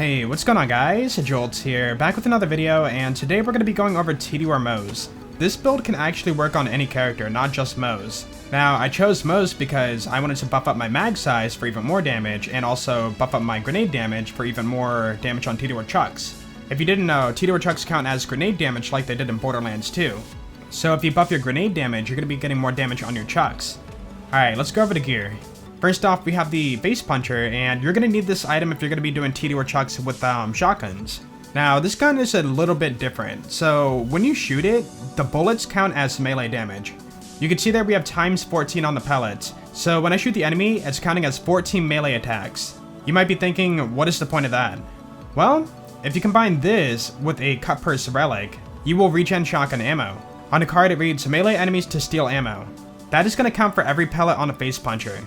Hey, what's going on guys? Jolts here, back with another video, and today we're going to be going over TD Moze. This build can actually work on any character, not just Moze. Now, I chose Moze because I wanted to buff up my mag size for even more damage, and also buff up my grenade damage for even more damage on TD Chucks. If you didn't know, TD Chucks count as grenade damage like they did in Borderlands 2. So if you buff your grenade damage, you're going to be getting more damage on your Chucks. Alright, let's go over the gear. First off, we have the Face Puncher, and you're going to need this item if you're going to be doing TD or Chucks with shotguns. Now, this gun is a little bit different, so when you shoot it, the bullets count as melee damage. You can see that we have times 14 on the pellets, so when I shoot the enemy, it's counting as 14 melee attacks. You might be thinking, what is the point of that? Well, if you combine this with a Cutpurse relic, you will regen shotgun ammo. On the card, it reads, melee enemies to steal ammo. That is going to count for every pellet on a Face Puncher.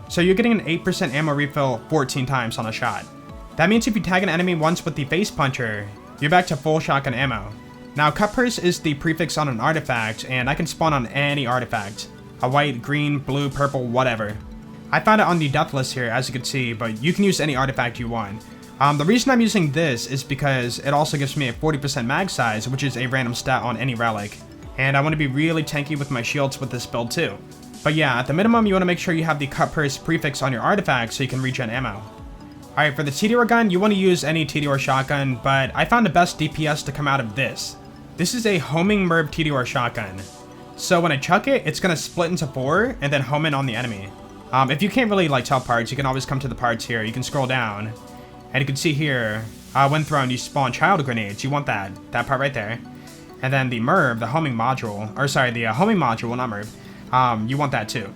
So you're getting an 8% ammo refill 14 times on a shot. That means if you tag an enemy once with the Face Puncher, you're back to full shotgun ammo. Now, Cutpurse is the prefix on an artifact, and I can spawn on any artifact. A white, green, blue, purple, whatever. I found it on the death list here, as you can see, but you can use any artifact you want. The reason I'm using this is because it also gives me a 40% mag size, which is a random stat on any relic. And I want to be really tanky with my shields with this build too. But yeah, at the minimum, you want to make sure you have the Cutpurse prefix on your artifact so you can regen ammo. Alright, for the TD gun, you want to use any TD shotgun, but I found the best DPS to come out of this. This is a homing MIRV TD shotgun. So when I chuck it, it's going to split into 4 and then home in on the enemy. If you can't really tell parts, you can always come to the parts here. You can scroll down, and you can see here, when thrown, you spawn child grenades. You want that part right there. And then the MIRV, the homing module, or sorry, the homing module, not MIRV. You want that too.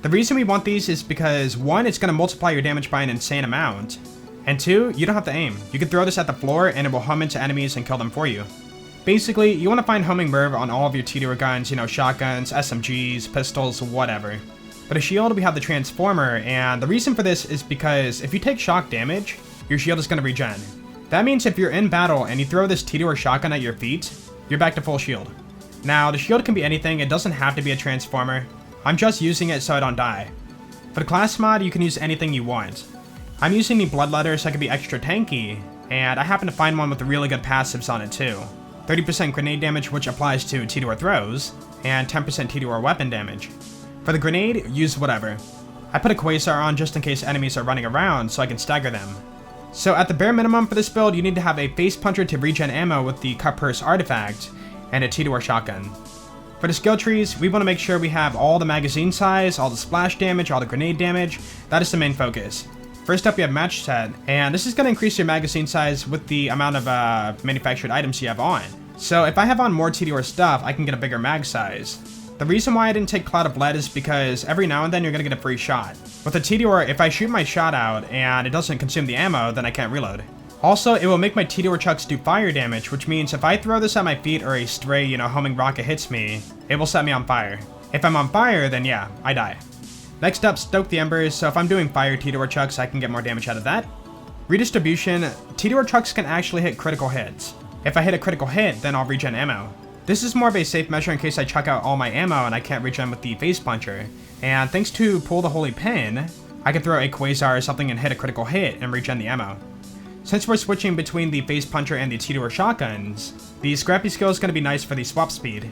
The reason we want these is because 1, it's going to multiply your damage by an insane amount, and 2, you don't have to aim. You can throw this at the floor and it will home into enemies and kill them for you. Basically, you want to find homing MIRV on all of your TD guns, shotguns, SMGs, pistols, whatever. For the shield, we have the Transformer, and the reason for this is because if you take shock damage, your shield is going to regen. That means if you're in battle and you throw this TD shotgun at your feet, you're back to full shield. Now, the shield can be anything, it doesn't have to be a Transformer. I'm just using it so I don't die. For the class mod, you can use anything you want. I'm using the Bloodletter so I can be extra tanky, and I happen to find one with really good passives on it too. 30% grenade damage, which applies to TD throws, and 10% TD weapon damage. For the grenade, use whatever. I put a Quasar on just in case enemies are running around so I can stagger them. So at the bare minimum for this build, you need to have a Face Puncher to regen ammo with the Cutpurse artifact, and a TD shotgun. For the skill trees, we want to make sure we have all the magazine size, all the splash damage, all the grenade damage. That is the main focus. First up, we have match set, and this is going to increase your magazine size with the amount of manufactured items you have on. So if I have on more TD stuff, I can get a bigger mag size. The reason why I didn't take Cloud of Lead is because every now and then you're going to get a free shot. With a TD, if I shoot my shot out and it doesn't consume the ammo, then I can't reload. Also, it will make my TD Chucks do fire damage, which means if I throw this at my feet or a stray, homing rocket hits me, it will set me on fire. If I'm on fire, then yeah, I die. Next up, Stoke the Embers, so if I'm doing fire TD Chucks, I can get more damage out of that. Redistribution, TD Chucks can actually hit critical hits. If I hit a critical hit, then I'll regen ammo. This is more of a safe measure in case I chuck out all my ammo and I can't regen with the Face Puncher. And thanks to Pull the Holy Pin, I can throw a Quasar or something and hit a critical hit and regen the ammo. Since we're switching between the Face Puncher and the TD shotguns, the Scrappy skill is going to be nice for the swap speed.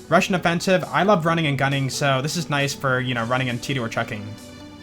Russian Offensive, I love running and gunning, so this is nice for, running and TD chucking.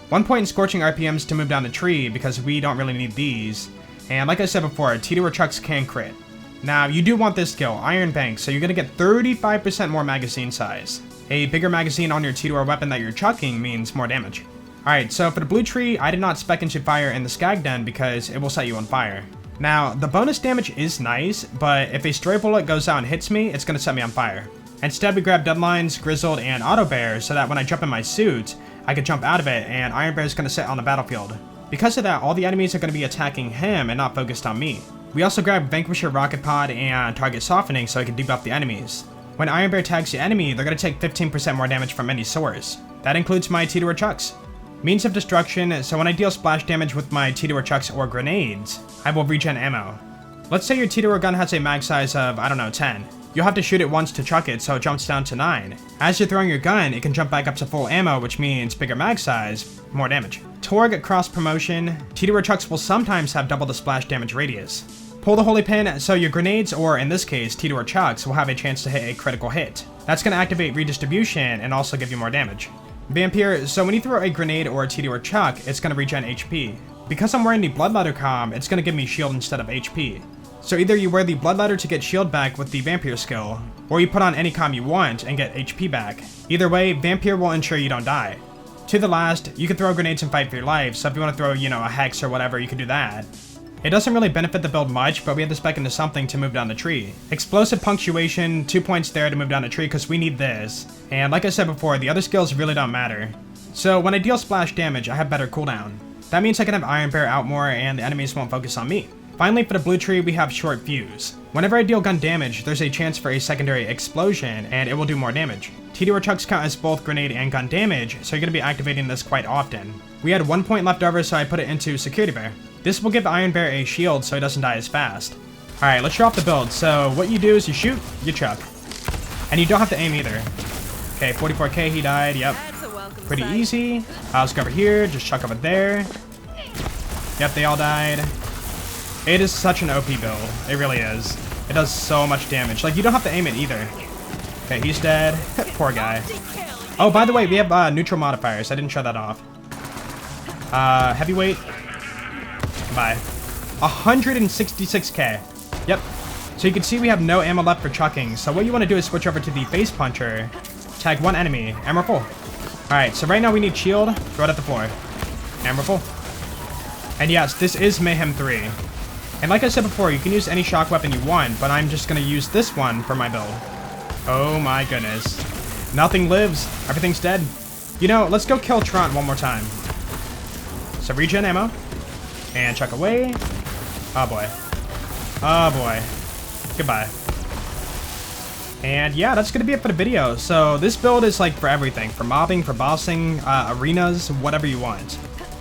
1 point in Scorching RPMs to move down the tree because we don't really need these. And like I said before, TD Chucks can crit. Now, you do want this skill, Iron Bank, so you're going to get 35% more magazine size. A bigger magazine on your TD weapon that you're chucking means more damage. Alright, so for the blue tree, I did not spec into fire in the Skag Den because it will set you on fire. Now, the bonus damage is nice, but if a stray bullet goes out and hits me, it's going to set me on fire. Instead, we grab Deadlines, Grizzled, and Auto Bear so that when I jump in my suit, I can jump out of it and Iron Bear is going to sit on the battlefield. Because of that, all the enemies are going to be attacking him and not focused on me. We also grab Vanquisher Rocket Pod and Target Softening so I can debuff the enemies. When Iron Bear tags the enemy, they're going to take 15% more damage from any source. That includes my TD Chucks. Means of Destruction, so when I deal splash damage with my TD Chucks or grenades, I will regen ammo. Let's say your T-Door gun has a mag size of, I don't know, 10. You'll have to shoot it once to chuck it, so it jumps down to 9. As you're throwing your gun, it can jump back up to full ammo, which means bigger mag size, more damage. Torg cross promotion. T-Door chucks will sometimes have double the splash damage radius. Pull the holy pin, so your grenades, or in this case, T-Door chucks, will have a chance to hit a critical hit. That's going to activate redistribution and also give you more damage. Vampire, so when you throw a grenade or a T-Door chuck, it's going to regen HP. Because I'm wearing the Bloodletter comm, it's going to give me shield instead of HP. So either you wear the Bloodletter to get shield back with the Vampire skill, or you put on any comm you want and get HP back. Either way, Vampire will ensure you don't die. To the last, you can throw grenades and fight for your life, so if you want to throw, you know, a hex or whatever, you can do that. It doesn't really benefit the build much, but we have to spec into something to move down the tree. Explosive punctuation, 2 points there to move down the tree because we need this. And like I said before, the other skills really don't matter. So when I deal splash damage, I have better cooldown. That means I can have Iron Bear out more and the enemies won't focus on me. Finally, for the blue tree, we have short fuse. Whenever I deal gun damage, there's a chance for a secondary explosion, and it will do more damage. T-Door chucks count as both grenade and gun damage, so you're going to be activating this quite often. We had 1 point left over, so I put it into Security Bear. This will give Iron Bear a shield so he doesn't die as fast. Alright, let's show off the build. So what you do is you shoot, you chuck. And you don't have to aim either. Okay, 44k, he died, yep. Pretty easy. Let's go over here, just chuck over there. Yep, they all died. It is such an OP build. It really is. It does so much damage. Like, you don't have to aim it either. Okay, he's dead. Poor guy. Oh, by the way, we have neutral modifiers. I didn't show that off. Heavyweight. Bye. 166k. Yep. So you can see we have no ammo left for chucking. So what you want to do is switch over to the face puncher. Tag one enemy. Ammo full. Alright, so right now we need shield. Throw it at the floor. Ammo full. And yes, this is Mayhem 3. And like I said before, you can use any shock weapon you want, but I'm just going to use this one for my build. Oh my goodness. Nothing lives. Everything's dead. You know, let's go kill Trant one more time. So regen ammo. And chuck away. Oh boy. Oh boy. Goodbye. And yeah, that's going to be it for the video. So this build is like for everything. For mobbing, for bossing, arenas, whatever you want.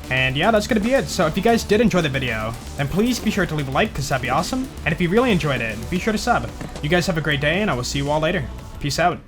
And yeah, that's going to be it. So if you guys did enjoy the video, then please be sure to leave a like because that'd be awesome. And if you really enjoyed it, be sure to sub. You guys have a great day and I will see you all later. Peace out.